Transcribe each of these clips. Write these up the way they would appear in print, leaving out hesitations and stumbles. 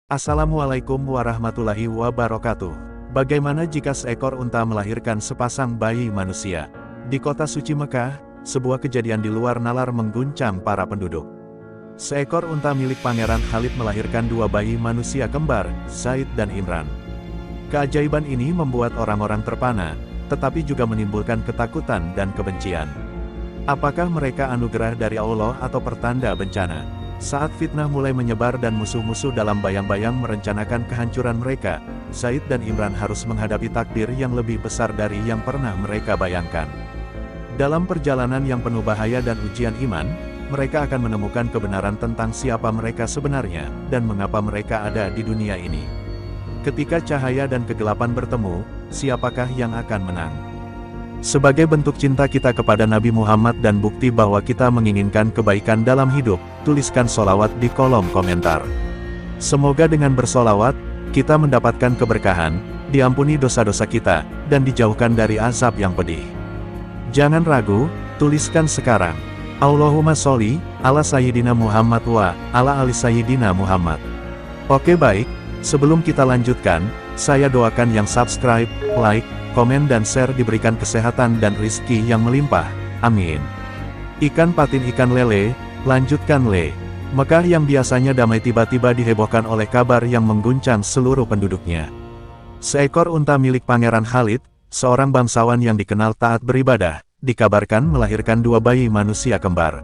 Assalamualaikum warahmatullahi wabarakatuh. Bagaimana jika seekor unta melahirkan sepasang bayi manusia? Di kota suci Mekah, sebuah kejadian di luar nalar mengguncang para penduduk. Seekor unta milik Pangeran Khalid melahirkan dua bayi manusia kembar, Zaid dan Imran. Keajaiban ini membuat orang-orang terpana, tetapi juga menimbulkan ketakutan dan kebencian. Apakah mereka anugerah dari Allah atau pertanda bencana? Saat fitnah mulai menyebar dan musuh-musuh dalam bayang-bayang merencanakan kehancuran mereka, Zaid dan Imran harus menghadapi takdir yang lebih besar dari yang pernah mereka bayangkan. Dalam perjalanan yang penuh bahaya dan ujian iman, mereka akan menemukan kebenaran tentang siapa mereka sebenarnya, dan mengapa mereka ada di dunia ini. Ketika cahaya dan kegelapan bertemu, siapakah yang akan menang? Sebagai bentuk cinta kita kepada Nabi Muhammad dan bukti bahwa kita menginginkan kebaikan dalam hidup, tuliskan sholawat di kolom komentar. Semoga dengan bersolawat, kita mendapatkan keberkahan, diampuni dosa-dosa kita, dan dijauhkan dari azab yang pedih. Jangan ragu, tuliskan sekarang. Allahumma sholli ala Sayyidina Muhammad wa ala ali Sayyidina Muhammad. Oke baik, sebelum kita lanjutkan, saya doakan yang subscribe, like, komen dan share diberikan kesehatan dan rizki yang melimpah, amin. Ikan patin ikan lele, lanjutkan le. Mekah yang biasanya damai tiba-tiba dihebohkan oleh kabar yang mengguncang seluruh penduduknya. Seekor unta milik Pangeran Khalid, seorang bangsawan yang dikenal taat beribadah, dikabarkan melahirkan dua bayi manusia kembar.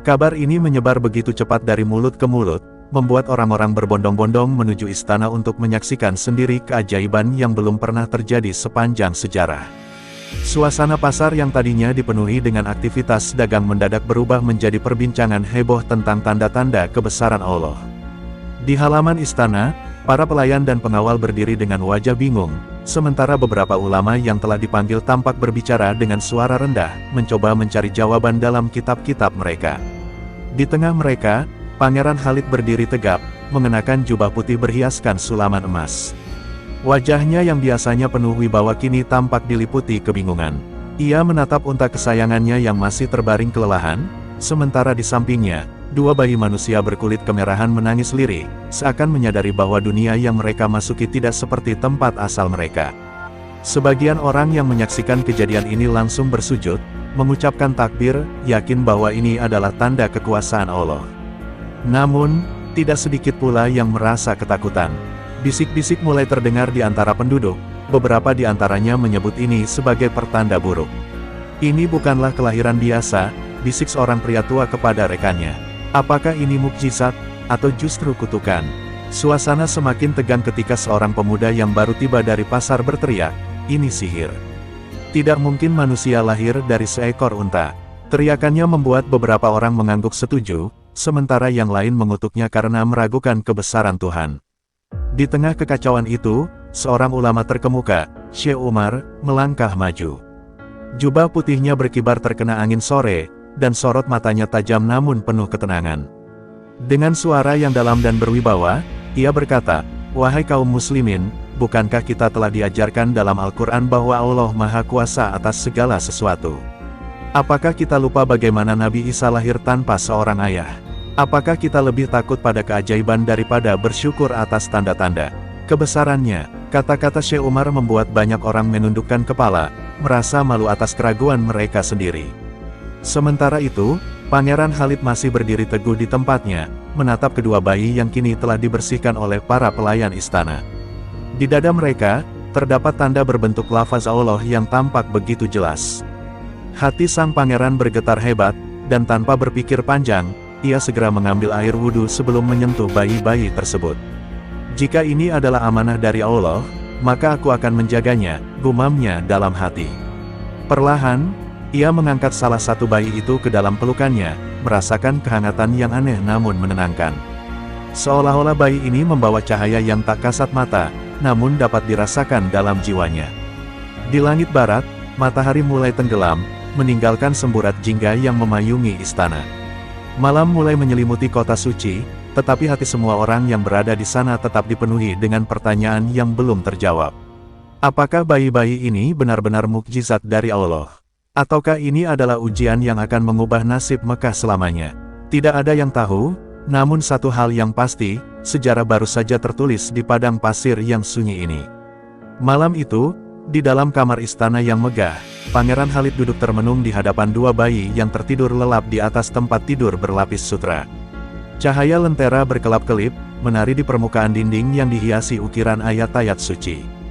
Kabar ini menyebar begitu cepat dari mulut ke mulut, membuat orang-orang berbondong-bondong menuju istana untuk menyaksikan sendiri keajaiban yang belum pernah terjadi sepanjang sejarah. Suasana pasar yang tadinya dipenuhi dengan aktivitas dagang mendadak berubah menjadi perbincangan heboh tentang tanda-tanda kebesaran Allah. Di halaman istana, para pelayan dan pengawal berdiri dengan wajah bingung, sementara beberapa ulama yang telah dipanggil tampak berbicara dengan suara rendah, mencoba mencari jawaban dalam kitab-kitab mereka. Di tengah mereka, Pangeran Khalid berdiri tegap, mengenakan jubah putih berhiaskan sulaman emas. Wajahnya yang biasanya penuh wibawa kini tampak diliputi kebingungan. Ia menatap unta kesayangannya yang masih terbaring kelelahan, sementara di sampingnya, dua bayi manusia berkulit kemerahan menangis lirih, seakan menyadari bahwa dunia yang mereka masuki tidak seperti tempat asal mereka. Sebagian orang yang menyaksikan kejadian ini langsung bersujud, mengucapkan takbir, yakin bahwa ini adalah tanda kekuasaan Allah. Namun, tidak sedikit pula yang merasa ketakutan. Bisik-bisik mulai terdengar di antara penduduk, beberapa di antaranya menyebut ini sebagai pertanda buruk. Ini bukanlah kelahiran biasa, bisik seorang pria tua kepada rekannya. Apakah ini mukjizat, atau justru kutukan? Suasana semakin tegang ketika seorang pemuda yang baru tiba dari pasar berteriak, ini sihir. Tidak mungkin manusia lahir dari seekor unta. Teriakannya membuat beberapa orang mengangguk setuju, sementara yang lain mengutuknya karena meragukan kebesaran Tuhan. Di tengah kekacauan itu, seorang ulama terkemuka, Syekh Umar, melangkah maju. Jubah putihnya berkibar terkena angin sore, dan sorot matanya tajam namun penuh ketenangan. Dengan suara yang dalam dan berwibawa, ia berkata, "Wahai kaum muslimin, bukankah kita telah diajarkan dalam Al-Quran bahwa Allah Maha Kuasa atas segala sesuatu? Apakah kita lupa bagaimana Nabi Isa lahir tanpa seorang ayah? Apakah kita lebih takut pada keajaiban daripada bersyukur atas tanda-tanda kebesarannya?" Kata-kata Syekh Umar membuat banyak orang menundukkan kepala, merasa malu atas keraguan mereka sendiri. Sementara itu, Pangeran Khalid masih berdiri teguh di tempatnya, menatap kedua bayi yang kini telah dibersihkan oleh para pelayan istana. Di dada mereka, terdapat tanda berbentuk lafaz Allah yang tampak begitu jelas. Hati sang pangeran bergetar hebat, dan tanpa berpikir panjang, ia segera mengambil air wudhu sebelum menyentuh bayi-bayi tersebut. "Jika ini adalah amanah dari Allah, maka aku akan menjaganya," gumamnya dalam hati. Perlahan, ia mengangkat salah satu bayi itu ke dalam pelukannya, merasakan kehangatan yang aneh namun menenangkan. Seolah-olah bayi ini membawa cahaya yang tak kasat mata, namun dapat dirasakan dalam jiwanya. Di langit barat, matahari mulai tenggelam, meninggalkan semburat jingga yang memayungi istana. Malam mulai menyelimuti kota suci, tetapi hati semua orang yang berada di sana tetap dipenuhi dengan pertanyaan yang belum terjawab. Apakah bayi-bayi ini benar-benar mukjizat dari Allah? Ataukah ini adalah ujian yang akan mengubah nasib Mekah selamanya? Tidak ada yang tahu, Namun satu hal yang pasti, sejarah baru saja tertulis di padang pasir yang sunyi ini. Malam itu, di dalam kamar istana yang megah, Pangeran Khalid duduk termenung di hadapan dua bayi yang tertidur lelap di atas tempat tidur berlapis sutra. Cahaya lentera berkelap-kelip, menari di permukaan dinding yang dihiasi ukiran ayat-ayat suci.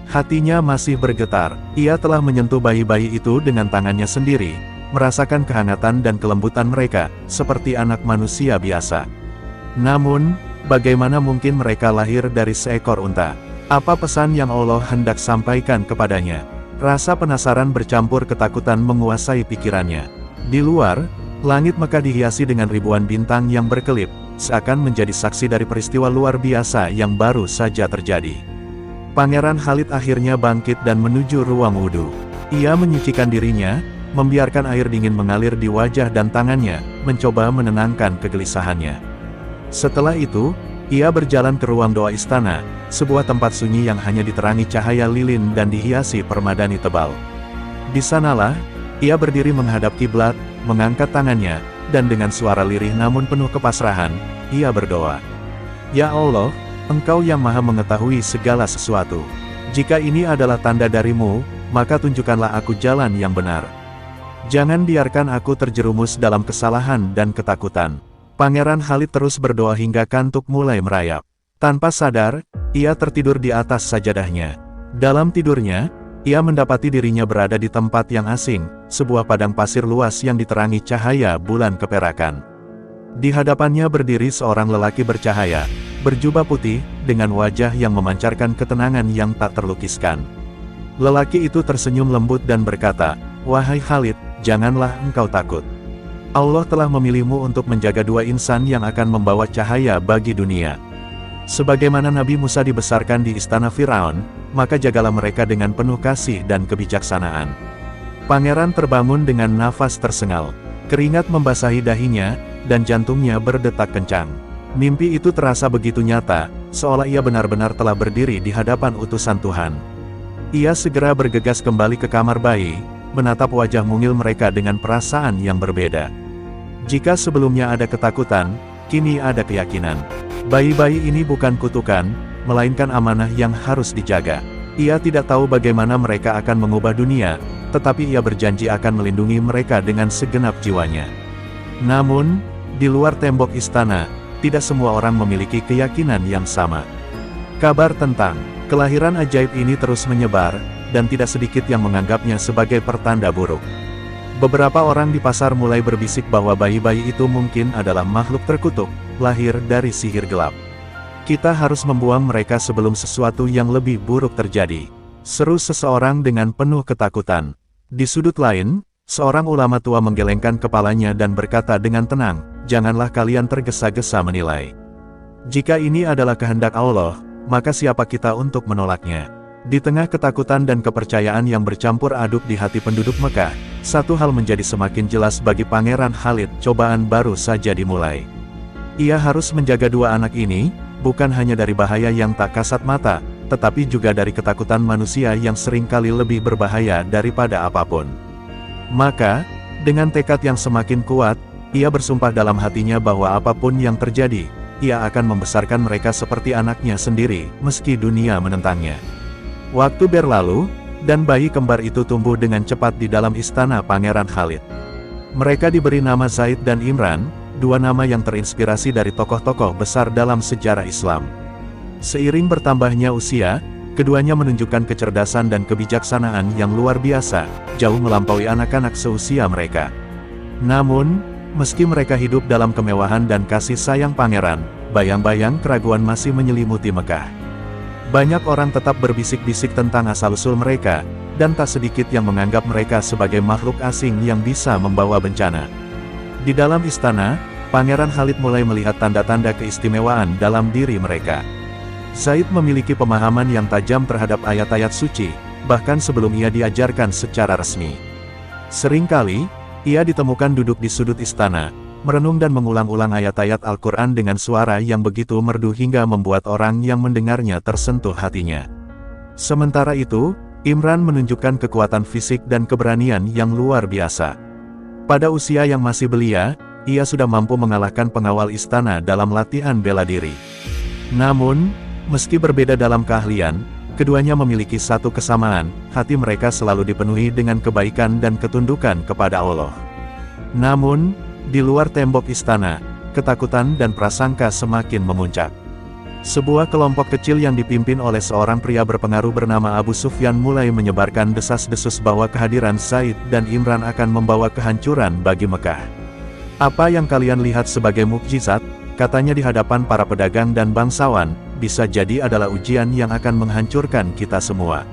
Hatinya masih bergetar, ia telah menyentuh bayi-bayi itu dengan tangannya sendiri, merasakan kehangatan dan kelembutan mereka, seperti anak manusia biasa. Namun, bagaimana mungkin mereka lahir dari seekor unta? Apa pesan yang Allah hendak sampaikan kepadanya? Rasa penasaran bercampur ketakutan menguasai pikirannya. Di luar, langit Mekah dihiasi dengan ribuan bintang yang berkelip, seakan menjadi saksi dari peristiwa luar biasa yang baru saja terjadi. Pangeran Khalid akhirnya bangkit dan menuju ruang wudhu. Ia menyucikan dirinya, membiarkan air dingin mengalir di wajah dan tangannya, mencoba menenangkan kegelisahannya. Setelah itu, ia berjalan ke ruang doa istana, sebuah tempat sunyi yang hanya diterangi cahaya lilin dan dihiasi permadani tebal. Di sanalah, ia berdiri menghadap kiblat, mengangkat tangannya, dan dengan suara lirih namun penuh kepasrahan, ia berdoa. Ya Allah, Engkau yang maha mengetahui segala sesuatu. Jika ini adalah tanda darimu, maka tunjukkanlah aku jalan yang benar. Jangan biarkan aku terjerumus dalam kesalahan dan ketakutan. Pangeran Khalid terus berdoa hingga kantuk mulai merayap. Tanpa sadar, ia tertidur di atas sajadahnya. Dalam tidurnya, ia mendapati dirinya berada di tempat yang asing, sebuah padang pasir luas yang diterangi cahaya bulan keperakan. Di hadapannya berdiri seorang lelaki bercahaya, berjubah putih, dengan wajah yang memancarkan ketenangan yang tak terlukiskan. Lelaki itu tersenyum lembut dan berkata, "Wahai Khalid, janganlah engkau takut. Allah telah memilihmu untuk menjaga dua insan yang akan membawa cahaya bagi dunia. Sebagaimana Nabi Musa dibesarkan di istana Firaun, maka jagalah mereka dengan penuh kasih dan kebijaksanaan." Pangeran terbangun dengan nafas tersengal. Keringat membasahi dahinya, dan jantungnya berdetak kencang. Mimpi itu terasa begitu nyata, seolah ia benar-benar telah berdiri di hadapan utusan Tuhan. Ia segera bergegas kembali ke kamar bayi, menatap wajah mungil mereka dengan perasaan yang berbeda. Jika sebelumnya ada ketakutan, kini ada keyakinan. Bayi-bayi ini bukan kutukan, melainkan amanah yang harus dijaga. Ia tidak tahu bagaimana mereka akan mengubah dunia, tetapi ia berjanji akan melindungi mereka dengan segenap jiwanya. Namun, di luar tembok istana, tidak semua orang memiliki keyakinan yang sama. Kabar tentang kelahiran ajaib ini terus menyebar, dan tidak sedikit yang menganggapnya sebagai pertanda buruk. Beberapa orang di pasar mulai berbisik bahwa bayi-bayi itu mungkin adalah makhluk terkutuk, lahir dari sihir gelap. Kita harus membuang mereka sebelum sesuatu yang lebih buruk terjadi, seru seseorang dengan penuh ketakutan. Di sudut lain, seorang ulama tua menggelengkan kepalanya dan berkata dengan tenang, "Janganlah kalian tergesa-gesa menilai. Jika ini adalah kehendak Allah, maka siapa kita untuk menolaknya?" Di tengah ketakutan dan kepercayaan yang bercampur aduk di hati penduduk Mekah, satu hal menjadi semakin jelas bagi Pangeran Khalid, cobaan baru saja dimulai. Ia harus menjaga dua anak ini, bukan hanya dari bahaya yang tak kasat mata, tetapi juga dari ketakutan manusia yang seringkali lebih berbahaya daripada apapun. Maka, dengan tekad yang semakin kuat, ia bersumpah dalam hatinya bahwa apapun yang terjadi, ia akan membesarkan mereka seperti anaknya sendiri, meski dunia menentangnya. Waktu berlalu, dan bayi kembar itu tumbuh dengan cepat di dalam istana Pangeran Khalid. Mereka diberi nama Zaid dan Imran, dua nama yang terinspirasi dari tokoh-tokoh besar dalam sejarah Islam. Seiring bertambahnya usia, keduanya menunjukkan kecerdasan dan kebijaksanaan yang luar biasa, jauh melampaui anak-anak seusia mereka. Namun, meski mereka hidup dalam kemewahan dan kasih sayang pangeran, bayang-bayang keraguan masih menyelimuti Mekah. Banyak orang tetap berbisik-bisik tentang asal-usul mereka, dan tak sedikit yang menganggap mereka sebagai makhluk asing yang bisa membawa bencana. Di dalam istana, Pangeran Khalid mulai melihat tanda-tanda keistimewaan dalam diri mereka. Zaid memiliki pemahaman yang tajam terhadap ayat-ayat suci, bahkan sebelum ia diajarkan secara resmi. Seringkali, ia ditemukan duduk di sudut istana, merenung dan mengulang-ulang ayat-ayat Al-Quran dengan suara yang begitu merdu hingga membuat orang yang mendengarnya tersentuh hatinya. Sementara itu, Imran menunjukkan kekuatan fisik dan keberanian yang luar biasa. Pada usia yang masih belia, ia sudah mampu mengalahkan pengawal istana dalam latihan bela diri. Namun, meski berbeda dalam keahlian, keduanya memiliki satu kesamaan, hati mereka selalu dipenuhi dengan kebaikan dan ketundukan kepada Allah. Namun, di luar tembok istana, ketakutan dan prasangka semakin memuncak. Sebuah kelompok kecil yang dipimpin oleh seorang pria berpengaruh bernama Abu Sufyan mulai menyebarkan desas-desus bahwa kehadiran Zaid dan Imran akan membawa kehancuran bagi Mekah. "Apa yang kalian lihat sebagai mukjizat," katanya di hadapan para pedagang dan bangsawan, "bisa jadi adalah ujian yang akan menghancurkan kita semua.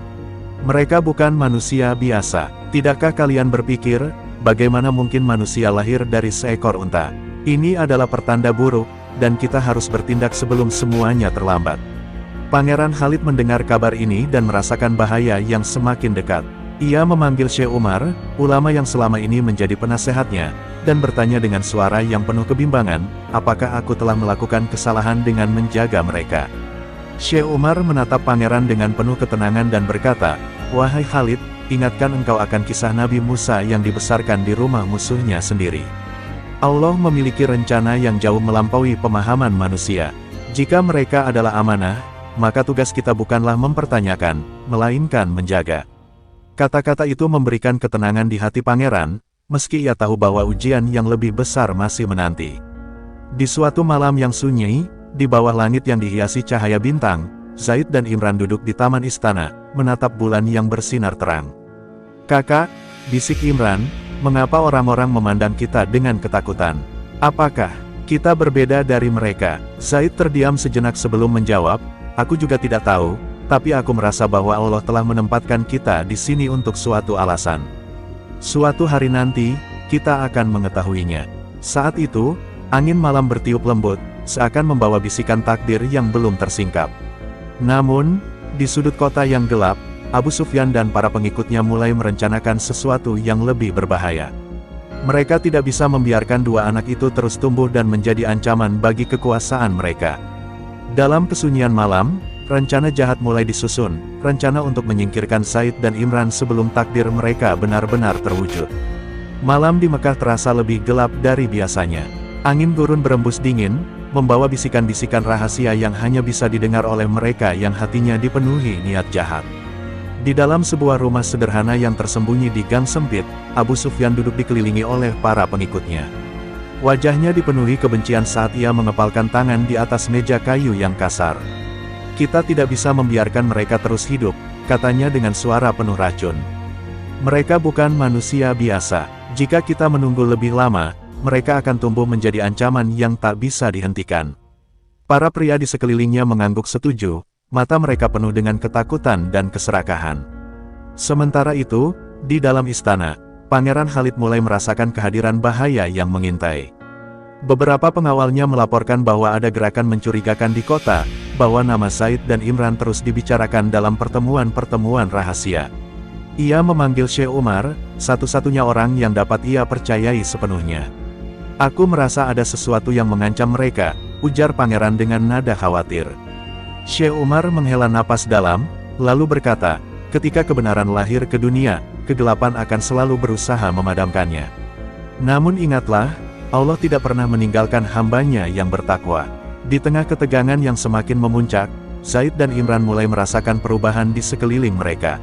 Mereka bukan manusia biasa. Tidakkah kalian berpikir, bagaimana mungkin manusia lahir dari seekor unta? Ini adalah pertanda buruk, dan kita harus bertindak sebelum semuanya terlambat." Pangeran Khalid mendengar kabar ini dan merasakan bahaya yang semakin dekat. Ia memanggil Syekh Umar, ulama yang selama ini menjadi penasehatnya, dan bertanya dengan suara yang penuh kebimbangan, "Apakah aku telah melakukan kesalahan dengan menjaga mereka?" Syekh Umar menatap pangeran dengan penuh ketenangan dan berkata, "Wahai Khalid, ingatkan engkau akan kisah Nabi Musa yang dibesarkan di rumah musuhnya sendiri. Allah memiliki rencana yang jauh melampaui pemahaman manusia. Jika mereka adalah amanah, maka tugas kita bukanlah mempertanyakan, melainkan menjaga." Kata-kata itu memberikan ketenangan di hati pangeran, meski ia tahu bahwa ujian yang lebih besar masih menanti. Di suatu malam yang sunyi, di bawah langit yang dihiasi cahaya bintang, Zaid dan Imran duduk di taman istana, menatap bulan yang bersinar terang. "Kakak," bisik Imran, "mengapa orang-orang memandang kita dengan ketakutan? Apakah kita berbeda dari mereka?" Zaid terdiam sejenak sebelum menjawab, "Aku juga tidak tahu, tapi aku merasa bahwa Allah telah menempatkan kita di sini untuk suatu alasan. Suatu hari nanti, kita akan mengetahuinya." Saat itu, angin malam bertiup lembut, seakan membawa bisikan takdir yang belum tersingkap. Namun, di sudut kota yang gelap, Abu Sufyan dan para pengikutnya mulai merencanakan sesuatu yang lebih berbahaya. Mereka tidak bisa membiarkan dua anak itu terus tumbuh dan menjadi ancaman bagi kekuasaan mereka. Dalam kesunyian malam, rencana jahat mulai disusun, rencana untuk menyingkirkan Zaid dan Imran sebelum takdir mereka benar-benar terwujud. Malam di Mekah terasa lebih gelap dari biasanya. Angin gurun berembus dingin, membawa bisikan-bisikan rahasia yang hanya bisa didengar oleh mereka yang hatinya dipenuhi niat jahat. Di dalam sebuah rumah sederhana yang tersembunyi di gang sempit, Abu Sufyan duduk dikelilingi oleh para pengikutnya. Wajahnya dipenuhi kebencian saat ia mengepalkan tangan di atas meja kayu yang kasar. "Kita tidak bisa membiarkan mereka terus hidup," katanya dengan suara penuh racun. "Mereka bukan manusia biasa. Jika kita menunggu lebih lama, mereka akan tumbuh menjadi ancaman yang tak bisa dihentikan." Para pria di sekelilingnya mengangguk setuju, mata mereka penuh dengan ketakutan dan keserakahan. Sementara itu, di dalam istana, Pangeran Khalid mulai merasakan kehadiran bahaya yang mengintai. Beberapa pengawalnya melaporkan bahwa ada gerakan mencurigakan di kota, bahwa nama Zaid dan Imran terus dibicarakan dalam pertemuan-pertemuan rahasia. Ia memanggil Syekh Umar, satu-satunya orang yang dapat ia percayai sepenuhnya. "Aku merasa ada sesuatu yang mengancam mereka," ujar pangeran dengan nada khawatir. Syekh Umar menghela napas dalam, lalu berkata, "Ketika kebenaran lahir ke dunia, kegelapan akan selalu berusaha memadamkannya. Namun ingatlah, Allah tidak pernah meninggalkan hambanya yang bertakwa." Di tengah ketegangan yang semakin memuncak, Zaid dan Imran mulai merasakan perubahan di sekeliling mereka.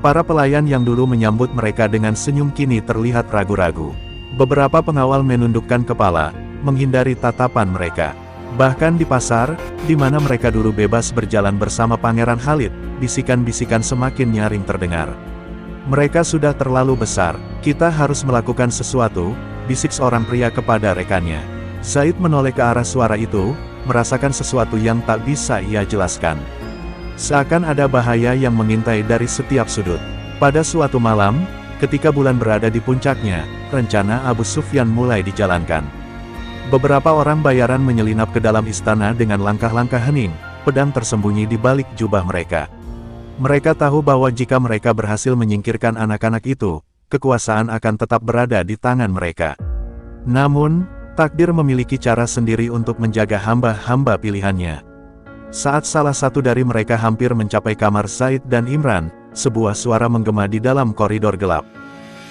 Para pelayan yang dulu menyambut mereka dengan senyum kini terlihat ragu-ragu. Beberapa pengawal menundukkan kepala, menghindari tatapan mereka. Bahkan di pasar, di mana mereka dulu bebas berjalan bersama Pangeran Khalid, bisikan-bisikan semakin nyaring terdengar. "Mereka sudah terlalu besar, kita harus melakukan sesuatu," bisik seorang pria kepada rekannya. Zaid menoleh ke arah suara itu, merasakan sesuatu yang tak bisa ia jelaskan. Seakan ada bahaya yang mengintai dari setiap sudut. Pada suatu malam, ketika bulan berada di puncaknya, rencana Abu Sufyan mulai dijalankan. Beberapa orang bayaran menyelinap ke dalam istana dengan langkah-langkah hening, pedang tersembunyi di balik jubah mereka. Mereka tahu bahwa jika mereka berhasil menyingkirkan anak-anak itu, kekuasaan akan tetap berada di tangan mereka. Namun, takdir memiliki cara sendiri untuk menjaga hamba-hamba pilihannya. Saat salah satu dari mereka hampir mencapai kamar Zaid dan Imran, sebuah suara menggema di dalam koridor gelap.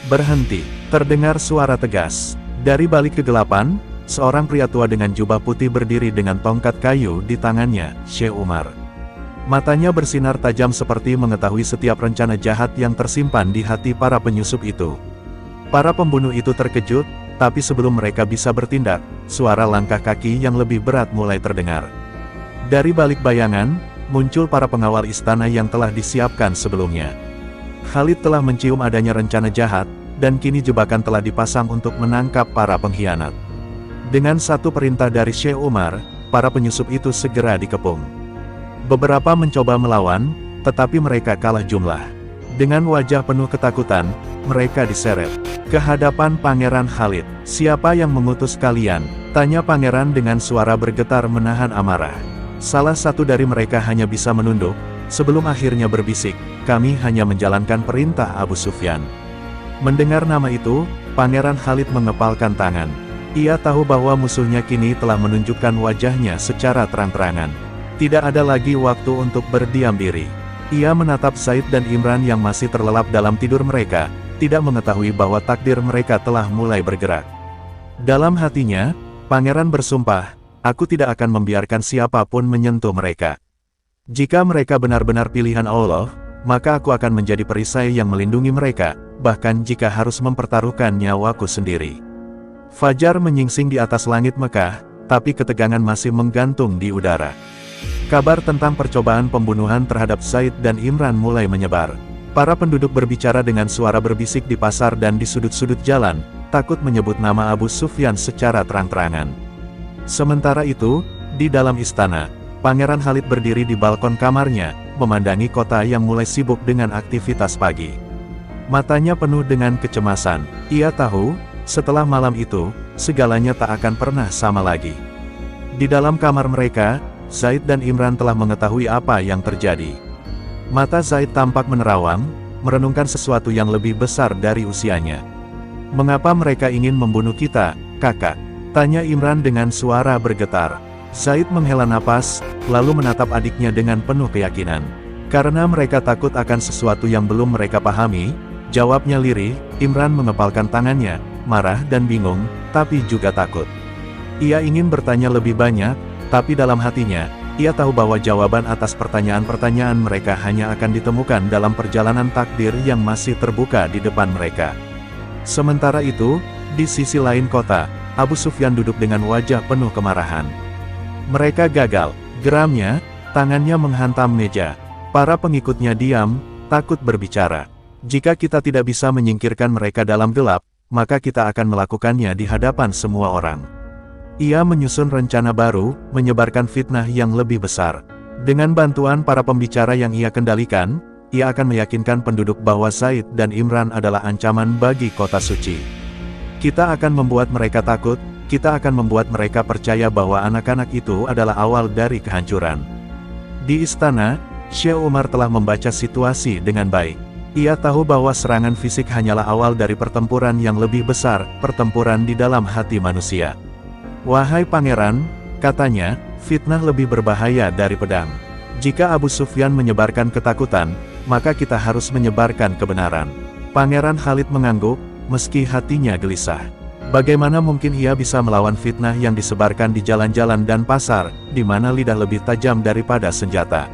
"Berhenti!" terdengar suara tegas. Dari balik kegelapan, seorang pria tua dengan jubah putih berdiri dengan tongkat kayu di tangannya, Syekh Umar. Matanya bersinar tajam seperti mengetahui setiap rencana jahat yang tersimpan di hati para penyusup itu. Para pembunuh itu terkejut, tapi sebelum mereka bisa bertindak, suara langkah kaki yang lebih berat mulai terdengar. Dari balik bayangan, muncul para pengawal istana yang telah disiapkan sebelumnya. Khalid telah mencium adanya rencana jahat, dan kini jebakan telah dipasang untuk menangkap para pengkhianat. Dengan satu perintah dari Syekh Umar, para penyusup itu segera dikepung. Beberapa mencoba melawan, tetapi mereka kalah jumlah. Dengan wajah penuh ketakutan, mereka diseret ke hadapan Pangeran Khalid. "Siapa yang mengutus kalian?" tanya pangeran dengan suara bergetar menahan amarah. Salah satu dari mereka hanya bisa menunduk, sebelum akhirnya berbisik, "Kami hanya menjalankan perintah Abu Sufyan." Mendengar nama itu, Pangeran Khalid mengepalkan tangan. Ia tahu bahwa musuhnya kini telah menunjukkan wajahnya secara terang-terangan. Tidak ada lagi waktu untuk berdiam diri. Ia menatap Zaid dan Imran yang masih terlelap dalam tidur mereka, tidak mengetahui bahwa takdir mereka telah mulai bergerak. Dalam hatinya, pangeran bersumpah, "Aku tidak akan membiarkan siapapun menyentuh mereka. Jika mereka benar-benar pilihan Allah, maka aku akan menjadi perisai yang melindungi mereka, bahkan jika harus mempertaruhkan nyawaku sendiri." Fajar menyingsing di atas langit Mekah, tapi ketegangan masih menggantung di udara. Kabar tentang percobaan pembunuhan terhadap Zaid dan Imran mulai menyebar. Para penduduk berbicara dengan suara berbisik di pasar dan di sudut-sudut jalan, takut menyebut nama Abu Sufyan secara terang-terangan. Sementara itu, di dalam istana, Pangeran Khalid berdiri di balkon kamarnya, memandangi kota yang mulai sibuk dengan aktivitas pagi. Matanya penuh dengan kecemasan. Ia tahu, setelah malam itu, segalanya tak akan pernah sama lagi. Di dalam kamar mereka, Zaid dan Imran telah mengetahui apa yang terjadi. Mata Zaid tampak menerawang, merenungkan sesuatu yang lebih besar dari usianya. "Mengapa mereka ingin membunuh kita, kakak?" tanya Imran dengan suara bergetar. Zaid menghela napas, lalu menatap adiknya dengan penuh keyakinan. "Karena mereka takut akan sesuatu yang belum mereka pahami," jawabnya lirih. Imran mengepalkan tangannya, marah dan bingung, tapi juga takut. Ia ingin bertanya lebih banyak, tapi dalam hatinya, ia tahu bahwa jawaban atas pertanyaan-pertanyaan mereka hanya akan ditemukan dalam perjalanan takdir yang masih terbuka di depan mereka. Sementara itu, di sisi lain kota, Abu Sufyan duduk dengan wajah penuh kemarahan. "Mereka gagal," geramnya, tangannya menghantam meja. Para pengikutnya diam, takut berbicara. "Jika kita tidak bisa menyingkirkan mereka dalam gelap, maka kita akan melakukannya di hadapan semua orang." Ia menyusun rencana baru, menyebarkan fitnah yang lebih besar. Dengan bantuan para pembicara yang ia kendalikan, ia akan meyakinkan penduduk bahwa Zaid dan Imran adalah ancaman bagi kota suci. "Kita akan membuat mereka takut, kita akan membuat mereka percaya bahwa anak-anak itu adalah awal dari kehancuran." Di istana, Syekh Umar telah membaca situasi dengan baik. Ia tahu bahwa serangan fisik hanyalah awal dari pertempuran yang lebih besar, pertempuran di dalam hati manusia. "Wahai pangeran," katanya, "fitnah lebih berbahaya dari pedang. Jika Abu Sufyan menyebarkan ketakutan, maka kita harus menyebarkan kebenaran." Pangeran Khalid mengangguk, meski hatinya gelisah. Bagaimana mungkin ia bisa melawan fitnah yang disebarkan di jalan-jalan dan pasar, di mana lidah lebih tajam daripada senjata?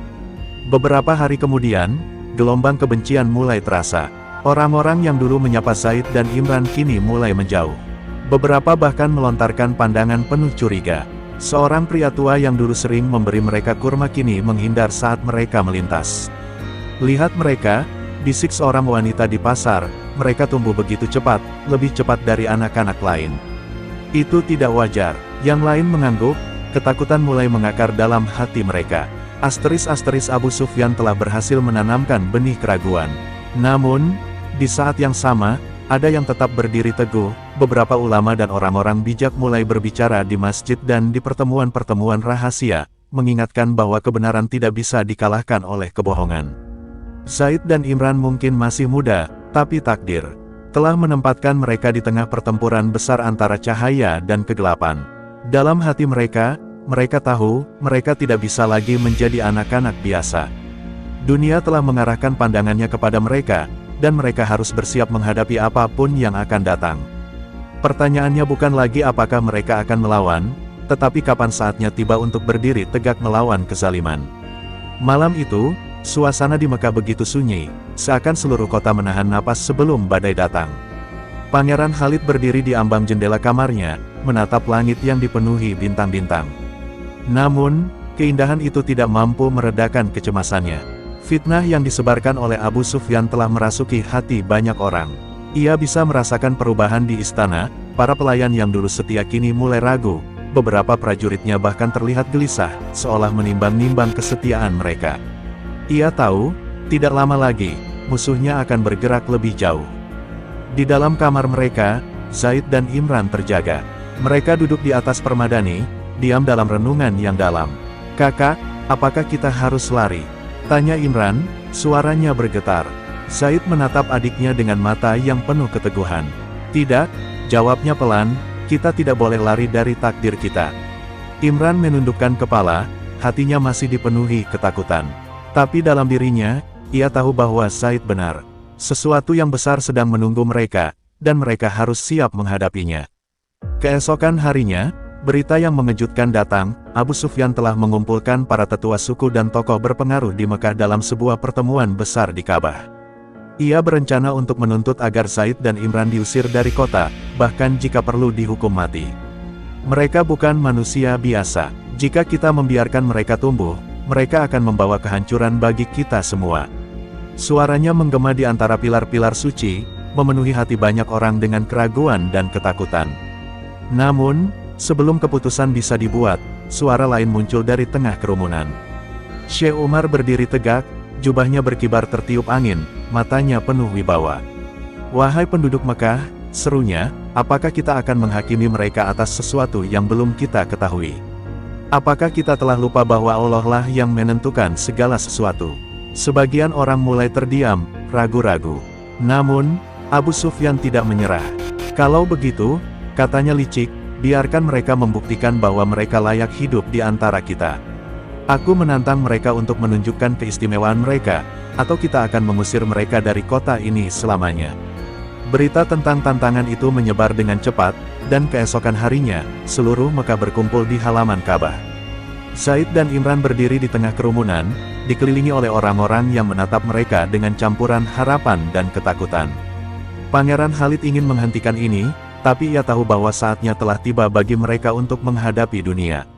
Beberapa hari kemudian, gelombang kebencian mulai terasa. Orang-orang yang dulu menyapa Zaid dan Imran kini mulai menjauh. Beberapa bahkan melontarkan pandangan penuh curiga. Seorang pria tua yang dulu sering memberi mereka kurma kini menghindar saat mereka melintas. "Lihat mereka," bisik seorang wanita di pasar, "mereka tumbuh begitu cepat, lebih cepat dari anak-anak lain. Itu tidak wajar." Yang lain mengangguk, ketakutan mulai mengakar dalam hati mereka. Asteris-asteris Abu Sufyan telah berhasil menanamkan benih keraguan. Namun, di saat yang sama, ada yang tetap berdiri teguh. Beberapa ulama dan orang-orang bijak mulai berbicara di masjid dan di pertemuan-pertemuan rahasia, mengingatkan bahwa kebenaran tidak bisa dikalahkan oleh kebohongan. Zaid dan Imran mungkin masih muda, tapi takdir telah menempatkan mereka di tengah pertempuran besar antara cahaya dan kegelapan. Dalam hati mereka, mereka tahu, mereka tidak bisa lagi menjadi anak-anak biasa. Dunia telah mengarahkan pandangannya kepada mereka, dan mereka harus bersiap menghadapi apapun yang akan datang. Pertanyaannya bukan lagi apakah mereka akan melawan, tetapi kapan saatnya tiba untuk berdiri tegak melawan kezaliman. Malam itu, suasana di Mekah begitu sunyi, seakan seluruh kota menahan napas sebelum badai datang. Pangeran Khalid berdiri di ambang jendela kamarnya, menatap langit yang dipenuhi bintang-bintang. Namun, keindahan itu tidak mampu meredakan kecemasannya. Fitnah yang disebarkan oleh Abu Sufyan telah merasuki hati banyak orang. Ia bisa merasakan perubahan di istana, para pelayan yang dulu setia kini mulai ragu, beberapa prajuritnya bahkan terlihat gelisah, seolah menimbang-nimbang kesetiaan mereka. Ia tahu, tidak lama lagi, musuhnya akan bergerak lebih jauh. Di dalam kamar mereka, Zaid dan Imran terjaga. Mereka duduk di atas permadani, diam dalam renungan yang dalam. "Kakak, apakah kita harus lari?" tanya Imran, suaranya bergetar. Zaid menatap adiknya dengan mata yang penuh keteguhan. "Tidak," jawabnya pelan, "kita tidak boleh lari dari takdir kita." Imran menundukkan kepala, hatinya masih dipenuhi ketakutan. Tapi dalam dirinya, ia tahu bahwa Zaid benar. Sesuatu yang besar sedang menunggu mereka, dan mereka harus siap menghadapinya. Keesokan harinya, berita yang mengejutkan datang. Abu Sufyan telah mengumpulkan para tetua suku dan tokoh berpengaruh di Mekah dalam sebuah pertemuan besar di Ka'bah. Ia berencana untuk menuntut agar Zaid dan Imran diusir dari kota, bahkan jika perlu dihukum mati. Mereka bukan manusia biasa. Jika kita membiarkan mereka tumbuh, mereka akan membawa kehancuran bagi kita semua. Suaranya menggema di antara pilar-pilar suci, memenuhi hati banyak orang dengan keraguan dan ketakutan. Namun, sebelum keputusan bisa dibuat, suara lain muncul dari tengah kerumunan. Syekh Umar berdiri tegak, jubahnya berkibar tertiup angin, matanya penuh wibawa. "Wahai penduduk Mekah," serunya, "apakah kita akan menghakimi mereka atas sesuatu yang belum kita ketahui? Apakah kita telah lupa bahwa Allah lah yang menentukan segala sesuatu?" Sebagian orang mulai terdiam, ragu-ragu. Namun, Abu Sufyan tidak menyerah. "Kalau begitu," katanya licik, "biarkan mereka membuktikan bahwa mereka layak hidup di antara kita. Aku menantang mereka untuk menunjukkan keistimewaan mereka, atau kita akan mengusir mereka dari kota ini selamanya." Berita tentang tantangan itu menyebar dengan cepat, dan keesokan harinya, seluruh Mekah berkumpul di halaman Ka'bah. Zaid dan Imran berdiri di tengah kerumunan, dikelilingi oleh orang-orang yang menatap mereka dengan campuran harapan dan ketakutan. Pangeran Khalid ingin menghentikan ini, tapi ia tahu bahwa saatnya telah tiba bagi mereka untuk menghadapi dunia.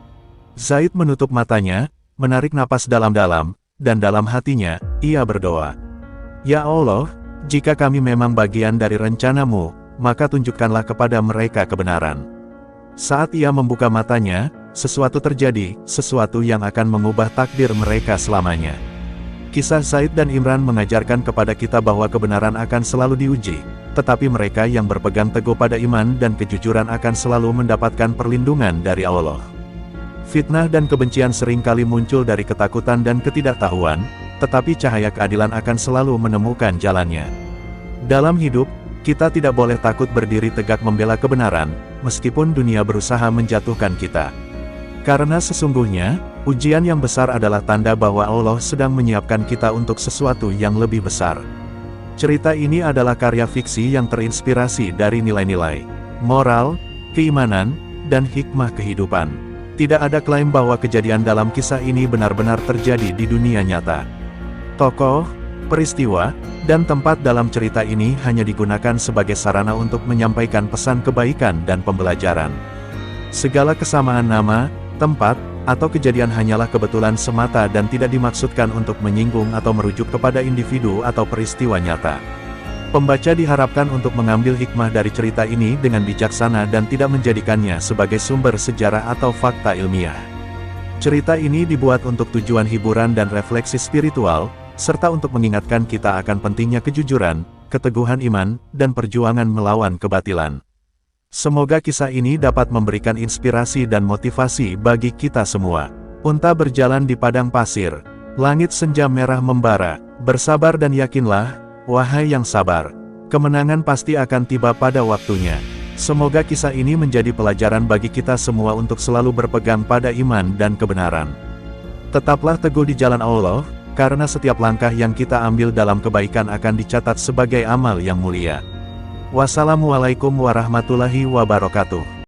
Zaid menutup matanya, menarik napas dalam-dalam, dan dalam hatinya, ia berdoa. "Ya Allah, jika kami memang bagian dari rencanamu, maka tunjukkanlah kepada mereka kebenaran." Saat ia membuka matanya, sesuatu terjadi, sesuatu yang akan mengubah takdir mereka selamanya. Kisah Zaid dan Imran mengajarkan kepada kita bahwa kebenaran akan selalu diuji, tetapi mereka yang berpegang teguh pada iman dan kejujuran akan selalu mendapatkan perlindungan dari Allah. Fitnah dan kebencian seringkali muncul dari ketakutan dan ketidaktahuan, tetapi cahaya keadilan akan selalu menemukan jalannya. Dalam hidup, kita tidak boleh takut berdiri tegak membela kebenaran, meskipun dunia berusaha menjatuhkan kita. Karena sesungguhnya, ujian yang besar adalah tanda bahwa Allah sedang menyiapkan kita untuk sesuatu yang lebih besar. Cerita ini adalah karya fiksi yang terinspirasi dari nilai-nilai moral, keimanan, dan hikmah kehidupan. Tidak ada klaim bahwa kejadian dalam kisah ini benar-benar terjadi di dunia nyata. Tokoh, peristiwa, dan tempat dalam cerita ini hanya digunakan sebagai sarana untuk menyampaikan pesan kebaikan dan pembelajaran. Segala kesamaan nama, tempat, atau kejadian hanyalah kebetulan semata dan tidak dimaksudkan untuk menyinggung atau merujuk kepada individu atau peristiwa nyata. Pembaca diharapkan untuk mengambil hikmah dari cerita ini dengan bijaksana dan tidak menjadikannya sebagai sumber sejarah atau fakta ilmiah. Cerita ini dibuat untuk tujuan hiburan dan refleksi spiritual, serta untuk mengingatkan kita akan pentingnya kejujuran, keteguhan iman, dan perjuangan melawan kebatilan. Semoga kisah ini dapat memberikan inspirasi dan motivasi bagi kita semua. Unta berjalan di padang pasir, langit senja merah membara, bersabar dan yakinlah, wahai yang sabar. Kemenangan pasti akan tiba pada waktunya. Semoga kisah ini menjadi pelajaran bagi kita semua untuk selalu berpegang pada iman dan kebenaran. Tetaplah teguh di jalan Allah, karena setiap langkah yang kita ambil dalam kebaikan akan dicatat sebagai amal yang mulia. Wassalamualaikum warahmatullahi wabarakatuh.